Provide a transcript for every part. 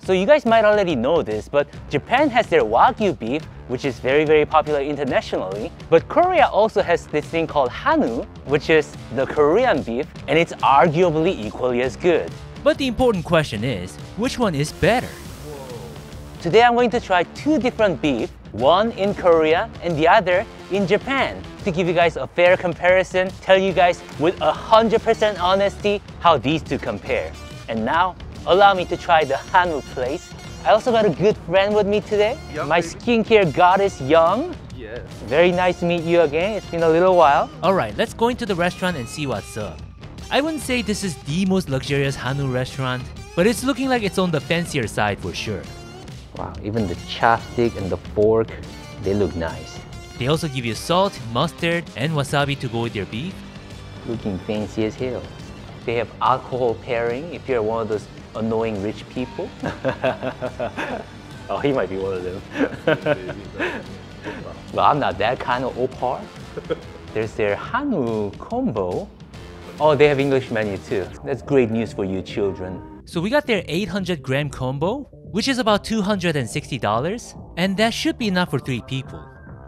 So you guys might already know this, but Japan has their Wagyu beef, which is very, very popular internationally. But Korea also has this thing called Hanwoo, which is the Korean beef, and it's arguably equally as good. But the important question is, which one is better? Today I'm going to try two different beef, one in Korea and the other in Japan, to give you guys a fair comparison, tell you guys with 100% honesty how these two compare. And now, allow me to try the Hanwoo place. I also got a good friend with me today, my skincare goddess Young. Yes. Very nice to meet you again, it's been a little while. Alright, let's go into the restaurant and see what's up. I wouldn't say this is the most luxurious Hanwoo restaurant, but it's looking like it's on the fancier side for sure. Wow, even the chopstick and the fork, they look nice. They also give you salt, mustard, and wasabi to go with your beef. Looking fancy as hell. They have alcohol pairing if you're one of those annoying rich people. Oh, he might be one of them. Well, I'm not that kind of opar. There's their Hanwoo combo. Oh, they have English menu too. That's great news for you children. So we got their 800-gram combo, which is about $260, and that should be enough for 3 people.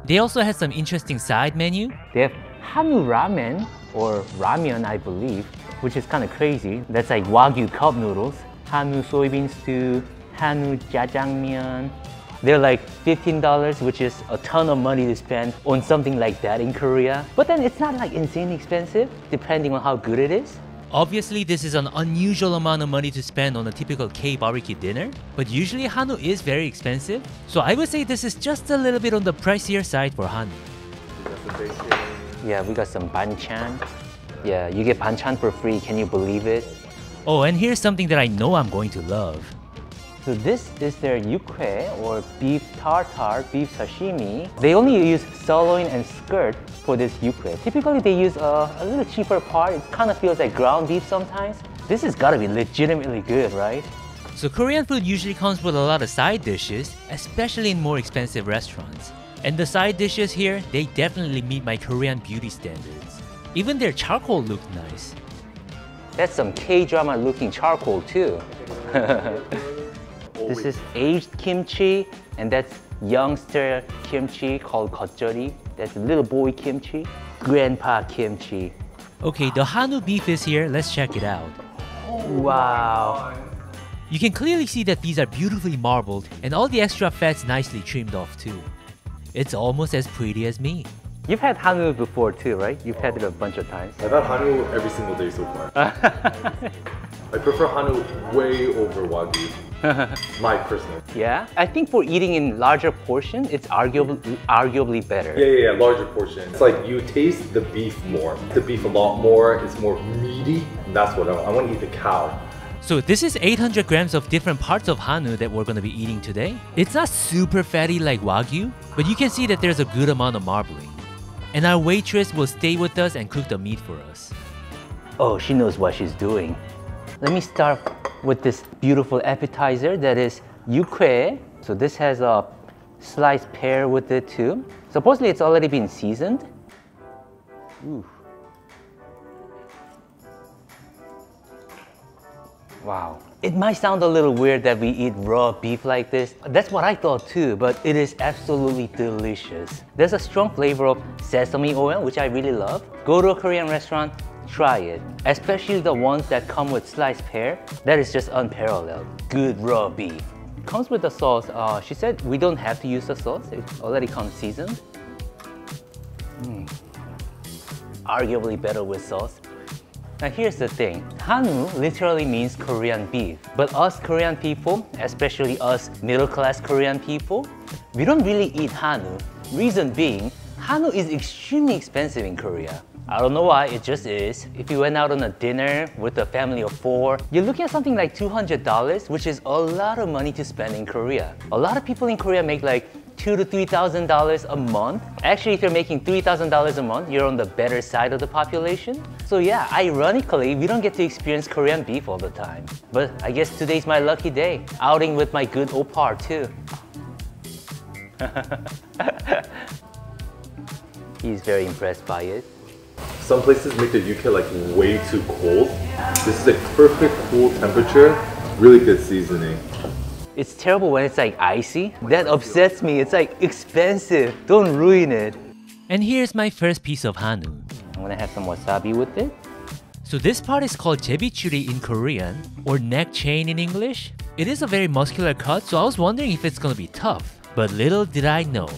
They also had some interesting side menu. They have Hanwoo ramen, or ramyeon I believe, which is kind of crazy. That's like Wagyu cup noodles. Hanwoo soybean stew, Hanwoo jjajangmyeon. They're like $15, which is a ton of money to spend on something like that in Korea. But then it's not like insanely expensive, depending on how good it is. Obviously, this is an unusual amount of money to spend on a typical K-barbecue dinner, but usually Hanwoo is very expensive, so I would say this is just a little bit on the pricier side for Hanwoo. Yeah, we got some banchan. Yeah, you get banchan for free, can you believe it? Oh, and here's something that I know I'm going to love. So this is their yukhae, or beef tartare, beef sashimi. They only use sirloin and skirt for this yukhae. Typically they use a little cheaper part. It kind of feels like ground beef sometimes. This has got to be legitimately good, right? So Korean food usually comes with a lot of side dishes, especially in more expensive restaurants. And the side dishes here, they definitely meet my Korean beauty standards. Even their charcoal looked nice. That's some K-drama looking charcoal too. This is aged kimchi, and that's youngster kimchi called 겉절이. That's little boy kimchi, grandpa kimchi. Okay, the Hanwoo beef is here, let's check it out. Wow. You can clearly see that these are beautifully marbled and all the extra fat's nicely trimmed off too. It's almost as pretty as me. You've had Hanwoo before too, right? You've had it a bunch of times. I've had Hanwoo every single day so far. I prefer Hanwoo way over Wagyu. My personal. Yeah, I think for eating in larger portion, it's arguably better. Yeah, larger portion. It's like you taste the beef more. The beef a lot more, it's more meaty. That's what I want to eat the cow. So this is 800 grams of different parts of Hanwoo that we're going to be eating today. It's not super fatty like Wagyu, but you can see that there's a good amount of marbling. And our waitress will stay with us and cook the meat for us. Oh, she knows what she's doing. Let me start with this beautiful appetizer that is yukhae. So this has a sliced pear with it too. Supposedly it's already been seasoned. Ooh. Wow. It might sound a little weird that we eat raw beef like this. That's what I thought too, but it is absolutely delicious. There's a strong flavor of sesame oil, which I really love. Go to a Korean restaurant, try it. Especially the ones that come with sliced pear. That is just unparalleled. Good raw beef. It comes with the sauce. She said we don't have to use the sauce. It already comes seasoned. Arguably better with sauce. Now here's the thing, Hanwoo literally means Korean beef. But us Korean people, especially us middle-class Korean people, we don't really eat Hanwoo. Reason being, Hanwoo is extremely expensive in Korea. I don't know why, it just is. If you went out on a dinner with a family of 4, you're looking at something like $200, which is a lot of money to spend in Korea. A lot of people in Korea make like $2,000 to $3,000 a month. Actually, if you're making $3,000 a month, you're on the better side of the population. So yeah, ironically, we don't get to experience Korean beef all the time. But I guess today's my lucky day. Outing with my good opar too. He's very impressed by it. Some places make the yukhae like way too cold. This is a perfect cool temperature, really good seasoning. It's terrible when it's like icy. That upsets me. It's like expensive. Don't ruin it. And here's my first piece of hanwoo. I'm gonna have some wasabi with it. So this part is called jebichuri in Korean, or neck chain in English. It is a very muscular cut, so I was wondering if it's gonna be tough. But little did I know.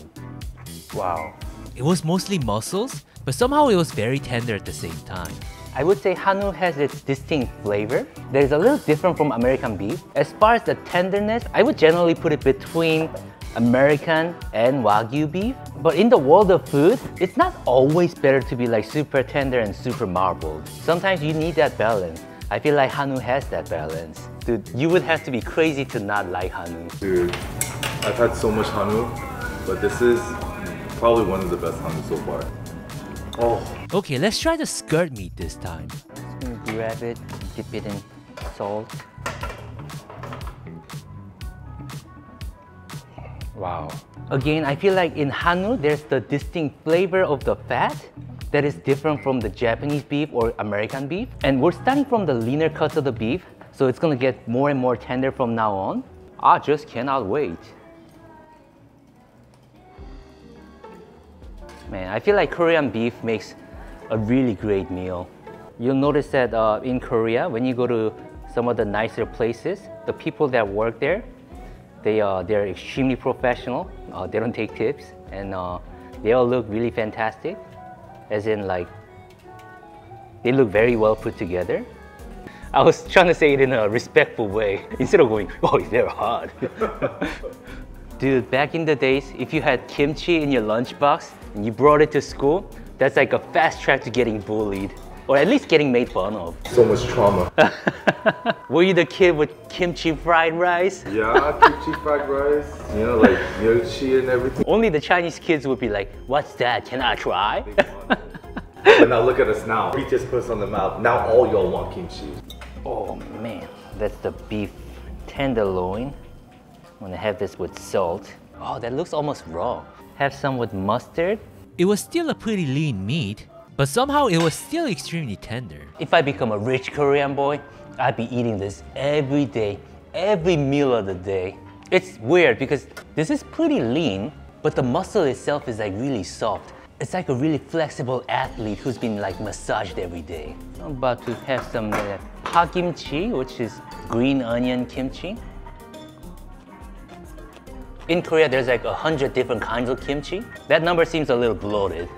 Wow. It was mostly muscles, but somehow it was very tender at the same time. I would say hanwoo has its distinct flavor that is a little different from American beef. As far as the tenderness, I would generally put it between American and Wagyu beef. But in the world of food, it's not always better to be like super tender and super marbled. Sometimes you need that balance. I feel like hanwoo has that balance. Dude, you would have to be crazy to not like hanwoo. Dude, I've had so much hanwoo, but this is probably one of the best hanwoo so far. Oh. Okay, let's try the skirt meat this time. Just gonna grab it, dip it in salt. Wow. Again, I feel like in hanwoo, there's the distinct flavor of the fat that is different from the Japanese beef or American beef. And we're starting from the leaner cuts of the beef, so it's gonna get more and more tender from now on. I just cannot wait. Man, I feel like Korean beef makes a really great meal. You'll notice that in Korea, when you go to some of the nicer places, the people that work there, they're extremely professional. They don't take tips, and they all look really fantastic. As in, like, they look very well put together. I was trying to say it in a respectful way instead of going, "Oh, they're hot." Dude, back in the days, if you had kimchi in your lunchbox and you brought it to school, that's like a fast track to getting bullied, or at least getting made fun of. So much trauma. Were you the kid with kimchi fried rice? Yeah, kimchi fried rice, you know, like yoshi and everything. Only the Chinese kids would be like, "What's that? Can I try?" But now look at us now. We just put us on the mouth. Now all y'all want kimchi. Oh man, that's the beef tenderloin. I'm gonna have this with salt. Oh, that looks almost raw. Have some with mustard. It was still a pretty lean meat, but somehow it was still extremely tender. If I become a rich Korean boy, I'd be eating this every day, every meal of the day. It's weird because this is pretty lean, but the muscle itself is like really soft. It's like a really flexible athlete who's been like massaged every day. I'm about to have some pakimchi, which is green onion kimchi. In Korea, there's like 100 different kinds of kimchi. That number seems a little bloated.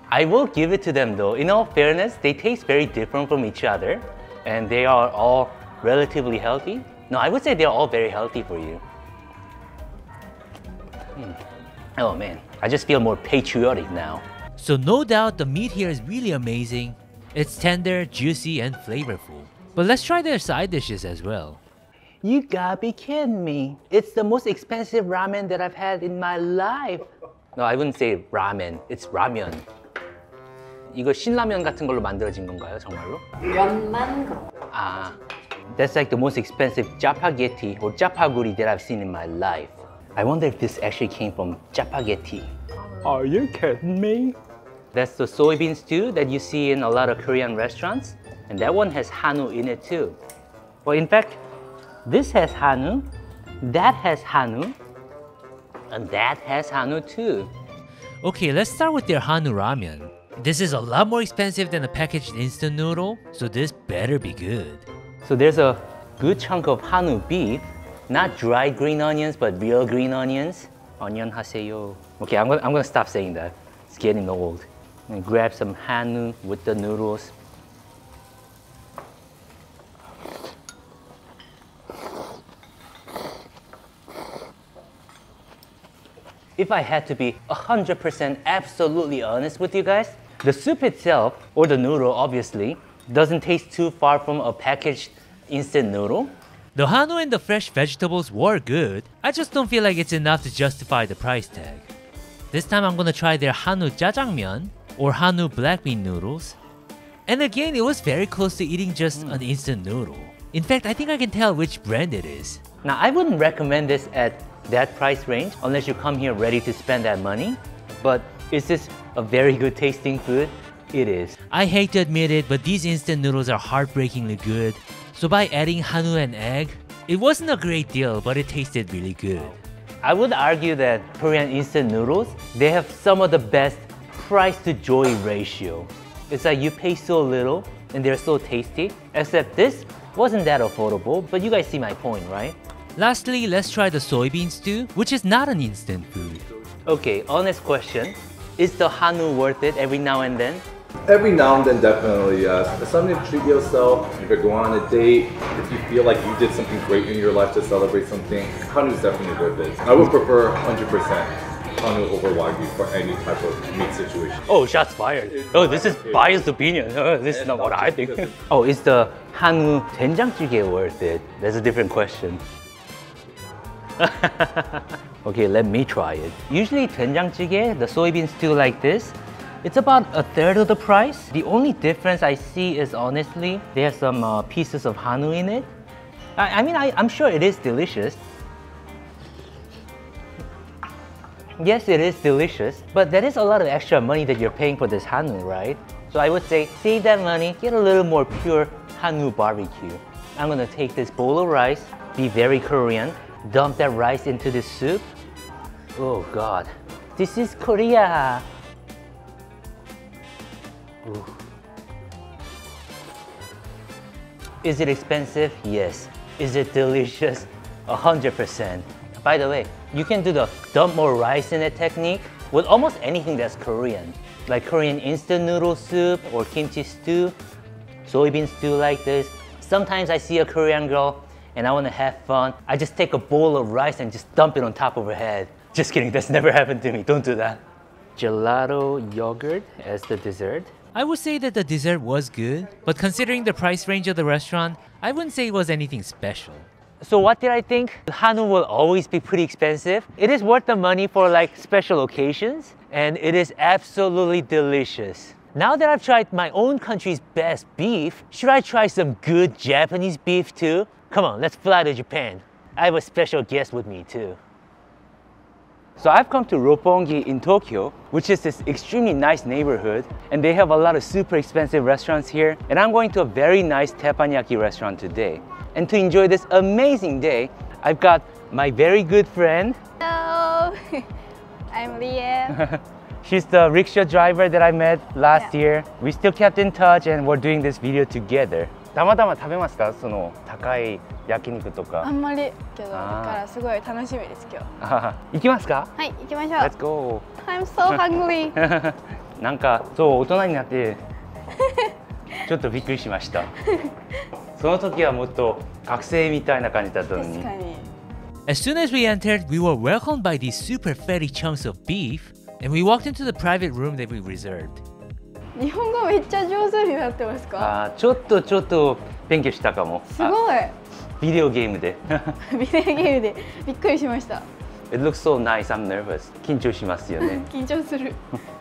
I will give it to them though. In all fairness, they taste very different from each other, and they are all relatively healthy. No, I would say they're all very healthy for you. Oh man, I just feel more patriotic now. So no doubt the meat here is really amazing. It's tender, juicy, and flavorful. But let's try their side dishes as well. You gotta be kidding me. It's the most expensive ramen that I've had in my life. No, I wouldn't say ramen. It's ramyeon. 이거 신라면 같은 걸로 만들어진 건가요, 정말로? 면만 그렇고. Ah, that's like the most expensive 짜파게티 or 짜파구리 that I've seen in my life. I wonder if this actually came from 짜파게티. Are you kidding me? That's the soybean stew that you see in a lot of Korean restaurants. And that one has hanwoo in it too. Well, in fact, this has hanwoo, that has hanwoo, and that has hanwoo too. Okay, let's start with their hanwoo ramen. This is a lot more expensive than a packaged instant noodle, so this better be good. So there's a good chunk of hanwoo beef, not dried green onions, but real green onions. Onion haseyo. Okay, I'm gonna stop saying that. It's getting old. And grab some hanwoo with the noodles. If I had to be 100% absolutely honest with you guys, the soup itself, or the noodle obviously, doesn't taste too far from a packaged instant noodle. The hanwoo and the fresh vegetables were good, I just don't feel like it's enough to justify the price tag. This time I'm gonna try their hanwoo jjajangmyeon, or hanwoo black bean noodles. And again, it was very close to eating just an instant noodle. In fact, I think I can tell which brand it is. Now, I wouldn't recommend this at that price range unless you come here ready to spend that money. But is this a very good tasting food? It is. I hate to admit it, but these instant noodles are heartbreakingly good. So by adding hanwoo and egg, it wasn't a great deal, but it tasted really good. I would argue that Korean instant noodles, they have some of the best price to joy ratio. It's like you pay so little and they're so tasty, except this wasn't that affordable, but you guys see my point, right? Lastly, let's try the soybean stew, which is not an instant food. Okay, honest question. Is the hanwoo worth it every now and then? Every now and then, definitely, yes. It's something to treat yourself. If you're going on a date, if you feel like you did something great in your life to celebrate something, Hanwoo is definitely worth it. I would prefer 100% Hanwoo over Wagyu for any type of meat situation. Oh, shots fired. Oh, this is biased opinion. This is not what I think. Oh, is the hanwoo 된장찌개 worth it? That's a different question. Okay, let me try it. Usually 된장찌개, the soybean stew like this, it's about a third of the price. The only difference I see is honestly, they have some pieces of hanwoo in it. I'm sure it is delicious. Yes, it is delicious, but that is a lot of extra money that you're paying for this hanwoo, right? So I would say save that money, get a little more pure hanwoo barbecue. I'm gonna take this bowl of rice, be very Korean, dump that rice into the soup. Oh God, this is Korea. Ooh. Is it expensive? Yes. Is it delicious? 100%. By the way, you can do the dump more rice in it technique with almost anything that's Korean. Like Korean instant noodle soup or kimchi stew, soybean stew like this. Sometimes I see a Korean girl and I want to have fun. I just take a bowl of rice and just dump it on top of her head. Just kidding, that's never happened to me. Don't do that. Gelato yogurt as the dessert. I would say that the dessert was good, but considering the price range of the restaurant, I wouldn't say it was anything special. So what did I think? Hanwoo will always be pretty expensive. It is worth the money for like special occasions, and it is absolutely delicious. Now that I've tried my own country's best beef, should I try some good Japanese beef too? Come on, let's fly to Japan. I have a special guest with me too. So I've come to Roppongi in Tokyo, which is this extremely nice neighborhood, and they have a lot of super expensive restaurants here, and I'm going to a very nice teppanyaki restaurant today. And to enjoy this amazing day, I've got my very good friend. Hello, I'm Liam. She's the rickshaw driver that I met last year. We still kept in touch and we're doing this video together. たまたま食べますか？その高い焼肉とか。あんまりけど、だからすごい楽しみです今日。行きますか？はい、行きましょう。Let's go. I'm so hungry. なんかそう大人になってちょっとびっくりしました。その時はもっと学生みたいな感じだったのに。確かに。As soon as we entered, we were welcomed by these super fatty chunks of beef, and we walked into the private room that we reserved. 日本語めっちゃ上手になってますか？ちょっと勉強したかも。すごい。ビデオゲームで。ビデオゲームでびっくりしました。It looks so nice. I'm nervous. 緊張しますよね。緊張する。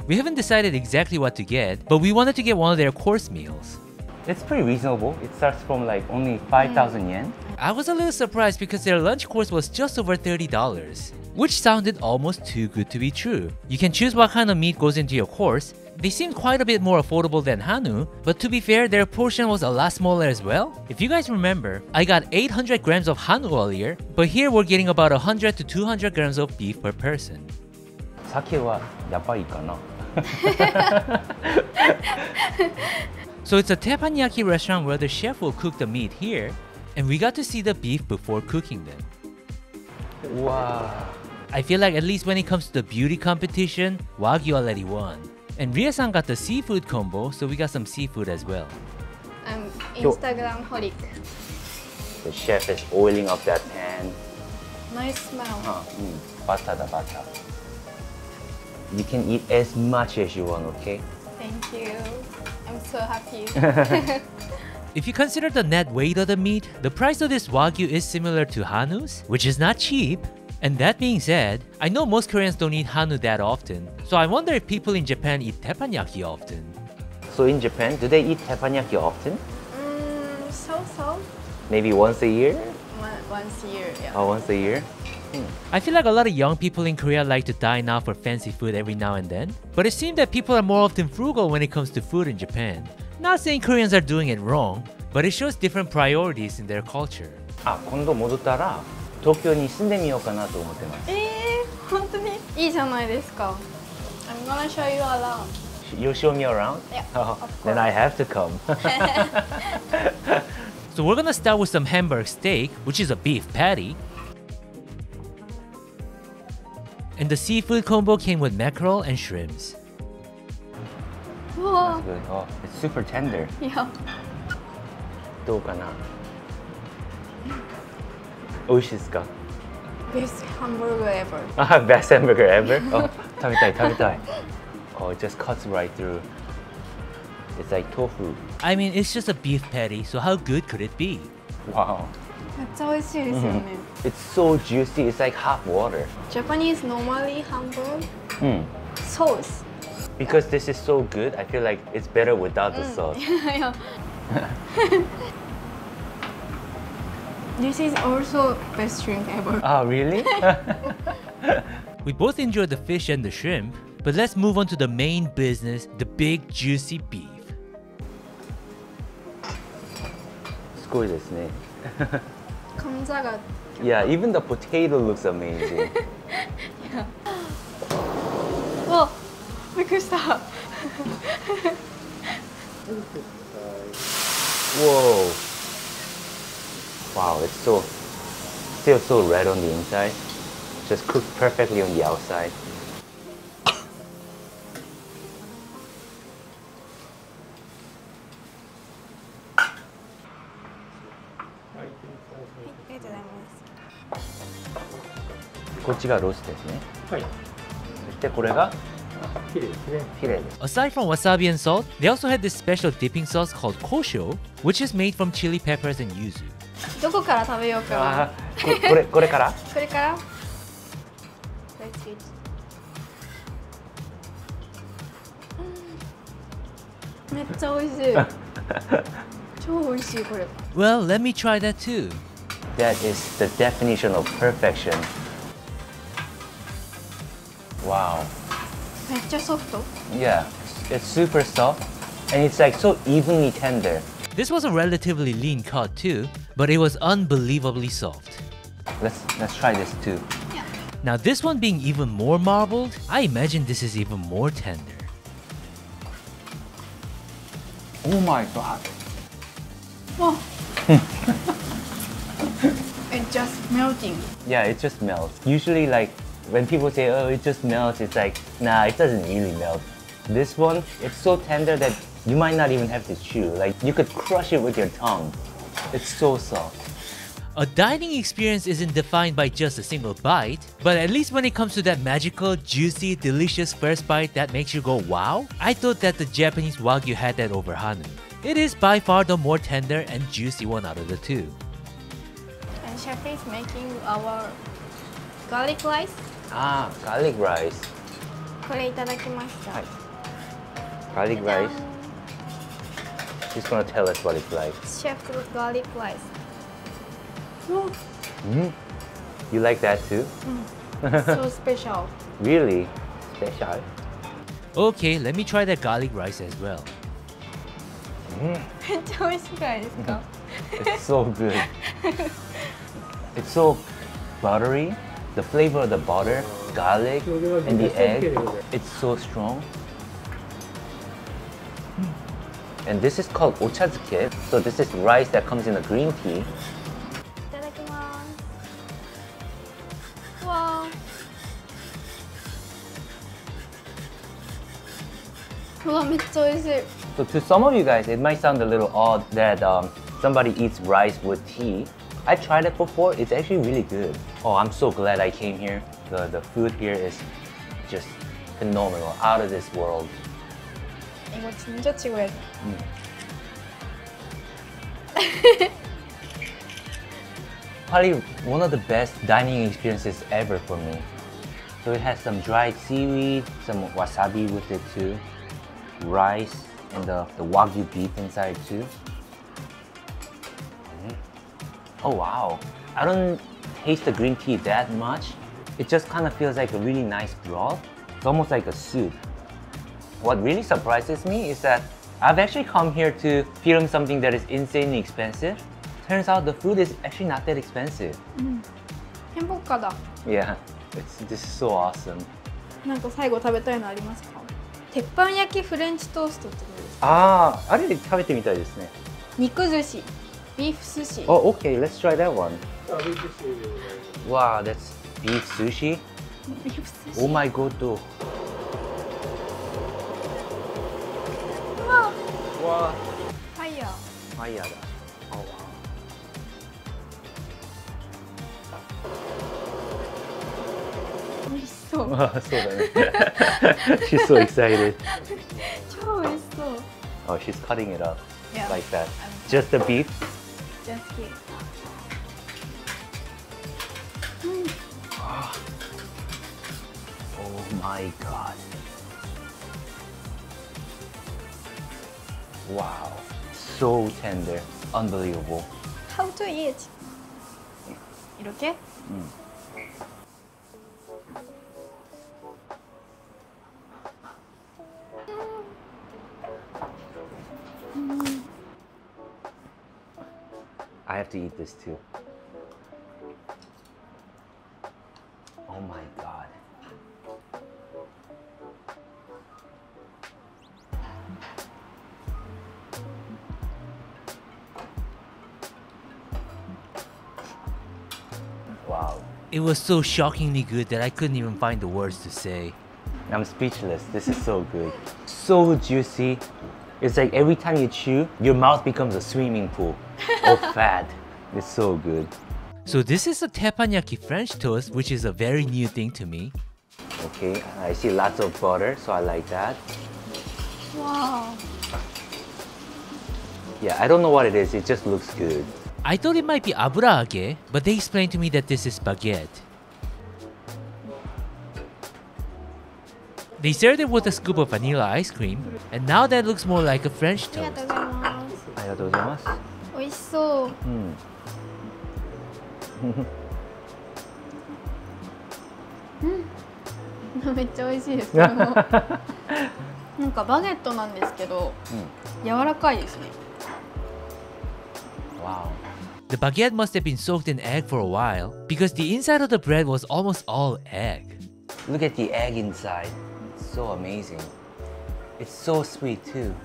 We haven't decided exactly what to get, but we wanted to get one of their course meals. It's pretty reasonable. It starts from like only 5,000 yen. I was a little surprised because their lunch course was just over $30, which sounded almost too good to be true. You can choose what kind of meat goes into your course. They seemed quite a bit more affordable than Hanwoo, but to be fair, their portion was a lot smaller as well. If you guys remember, I got 800 grams of Hanwoo earlier, but here we're getting about 100 to 200 grams of beef per person. 酒はやばいかな。So it's a teppanyaki restaurant where the chef will cook the meat here, and we got to see the beef before cooking them. Wow. I feel like at least when it comes to the beauty competition, Wagyu already won. And Ria-san got the seafood combo, so we got some seafood as well. I'm Instagram holic. The chef is oiling up that pan. Nice smell. Butter. You can eat as much as you want, okay? Thank you. I'm so happy. If you consider the net weight of the meat, the price of this Wagyu is similar to Hanwoo's, which is not cheap. And that being said, I know most Koreans don't eat Hanwoo that often, so I wonder if people in Japan eat teppanyaki often. So in Japan, do they eat teppanyaki often? So. Maybe once a year? Once a year, yeah. Oh, once a year? I feel like a lot of young people in Korea like to dine out for fancy food every now and then, but it seems that people are more often frugal when it comes to food in Japan. Not saying Koreans are doing it wrong, but it shows different priorities in their culture. あ、今度戻ったら東京に住んでみようかなと思ってます。本当にいいじゃないですか。I'm gonna show you around. You show me around? Yeah, Oh, of then I have to come. So we're gonna start with some Hamburg steak, which is a beef patty. And the seafood combo came with mackerel and shrimps. うわ Good. Oh, it's super tender. いや、どうかな。美味しいですか？ best hamburger ever. Ah, best hamburger ever? Oh, 食べたい食べたい。Oh, it just cuts right through. It's like tofu. I mean, it's just a beef patty, so how good could it be? Wow. めっちゃ美味しいですよね。It's so juicy. It's like hot water. Japanese normally hamburger Mm. sauce. Because this is so good, I feel like it's better without the sauce. いや。This is also best drink ever. Oh, really? We both enjoyed the fish and the shrimp, but let's move on to the main business, the big juicy beef. すごいですね。カンザが。Yeah, even the potato looks amazing. わ、びっくりした。 Whoa. Wow, it's so still so red on the inside. Just cooked perfectly on the outside. Aside from wasabi and salt, they also had this special dipping sauce called kosho, which is made from chili peppers and yuzu. どこから食べようかな。これからこれから。Let's eat. めっちゃ美味しい。超美味しいこれ。 Well, let me try that too. That is the definition of perfection. Wow. めっちゃソフト。 Yeah, it's super soft and it's like so evenly tender. This was a relatively lean cut too, but it was unbelievably soft. Let's try this too. Now this one being even more marbled, I imagine this is even more tender. Oh my god. わ。It's just melting. Yeah, it just melts. Usually like when people say, oh, it just melts, it's like, nah, it doesn't really melt. This one, it's so tender that you might not even have to chew. Like you could crush it with your tongue. It's so soft. A dining experience isn't defined by just a single bite, but at least when it comes to that magical, juicy, delicious first bite that makes you go wow, I thought that the Japanese Wagyu had that over Hanwoo. It is by far the more tender and juicy one out of the two. And chef is making our garlic rice. Ah, garlic rice. これいただきました。はい Garlic rice. She's gonna tell us what it's like. Chef garlic rice. You like that too? So special. Really? Special. Okay, let me try that garlic rice as well. めっちゃ美味しくないですか？ It's so good. It's so buttery. The flavor of the butter, garlic, and the egg, it's so strong. And this is called ochazuke. So this is rice that comes in a green tea. いただきます。わー。うわ、めっちゃ美味しい。 So to some of you guys, it might sound a little odd that somebody eats rice with tea. I tried it before. It's actually really good. Oh, I'm so glad I came here. The food here is just phenomenal, out of this world. 이거 진짜 최고야. Probably one of the best dining experiences ever for me. So it has some dried seaweed, some wasabi with it too, rice, and the Wagyu beef inside too. Oh wow, I don't taste the green tea that much. It just kind of feels like a really nice broth. It's almost like a soup. What really surprises me is that I've actually come here to film something that is insanely expensive. Turns out the food is actually not that expensive. 変ポッカだ。 Yeah, this is so awesome. なんか最後食べたいのありますか？鉄板焼きフレンチトーストってことですか？ああ、あれで食べてみたいですね。肉寿司、ビーフ寿司。 Oh, okay, let's try that one. Wow, that's beef sushi. ビーフ寿司。 Oh my god. うわ、わあ、ファイヤー。ファイヤーだ。Oh, wow. 美味しそう。そうだね。She's so excited. 超美味しそう。 Oh, she's cutting it up Yeah. like that. Just the beef? Just kidding. Oh my god. Wow. So tender. Unbelievable. How to eat? 이렇게? I have to eat this too. Oh my god. Wow. It was so shockingly good that I couldn't even find the words to say. I'm speechless. This is so good. So juicy. It's like every time you chew, your mouth becomes a swimming pool of fat. It's so good. So this is a teppanyaki French toast, which is a very new thing to me. Okay, I see lots of butter, so I like that. Wow. Yeah, I don't know what it is. It just looks good. I thought it might be aburaage, but they explained to me that this is baguette. They served it with a scoop of vanilla ice cream, and now that looks more like a French ありが toast. とうございます ありがとうございます。美味しそうめっちゃ美味しいですこれもなんかバゲットなんですけど、柔らかいですね Wow. The baguette must have been soaked in egg for a while, because the inside of the bread was almost all egg. Look at the egg inside. It's so amazing. It's so sweet too.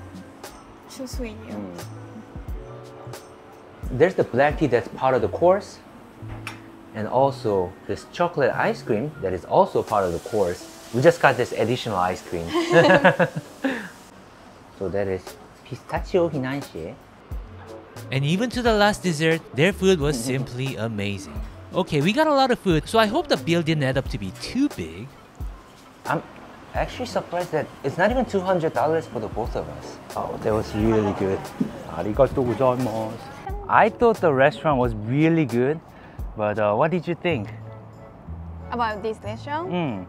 So sweet. There's the black tea that's part of the course. And also this chocolate ice cream that is also part of the course. We just got this additional ice cream. So that is pistachio hinanshe. And even to the last dessert, their food was simply amazing. Okay, we got a lot of food, so I hope the bill didn't add up to be too big. I'm actually surprised that it's not even $200 for the both of us. Oh, that was really good. Arigatou gozaimasu. I thought the restaurant was really good, but what did you think? About this restaurant?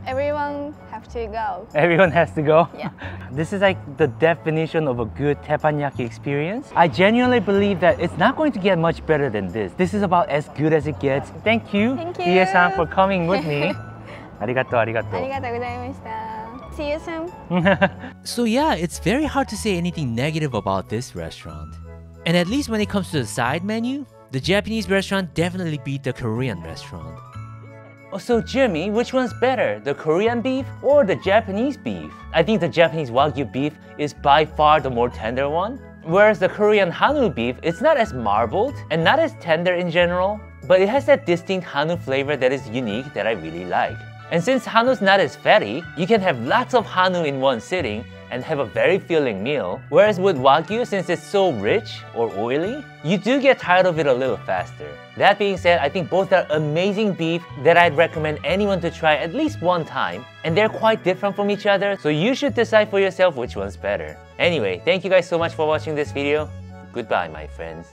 Everyone have to go. Everyone has to go? Yeah. This is like the definition of a good teppanyaki experience. I genuinely believe that it's not going to get much better than this. This is about as good as it gets. Thank you, Thank you. Ie-san, for coming with me. Arigato, あり arigato. がとうございました See you soon. So yeah, it's very hard to say anything negative about this restaurant. And at least when it comes to the side menu, the Japanese restaurant definitely beat the Korean restaurant. Oh, so Jimmy, which one's better, the Korean beef or the Japanese beef? I think the Japanese Wagyu beef is by far the more tender one. Whereas the Korean Hanwoo beef, it's not as marbled and not as tender in general, but it has that distinct Hanwoo flavor that is unique that I really like. And since Hanwoo's not as fatty, you can have lots of Hanwoo in one sitting and have a very filling meal. Whereas with Wagyu, since it's so rich or oily, you do get tired of it a little faster. That being said, I think both are amazing beef that I'd recommend anyone to try at least one time. And they're quite different from each other, so you should decide for yourself which one's better. Anyway, thank you guys so much for watching this video. Goodbye, my friends.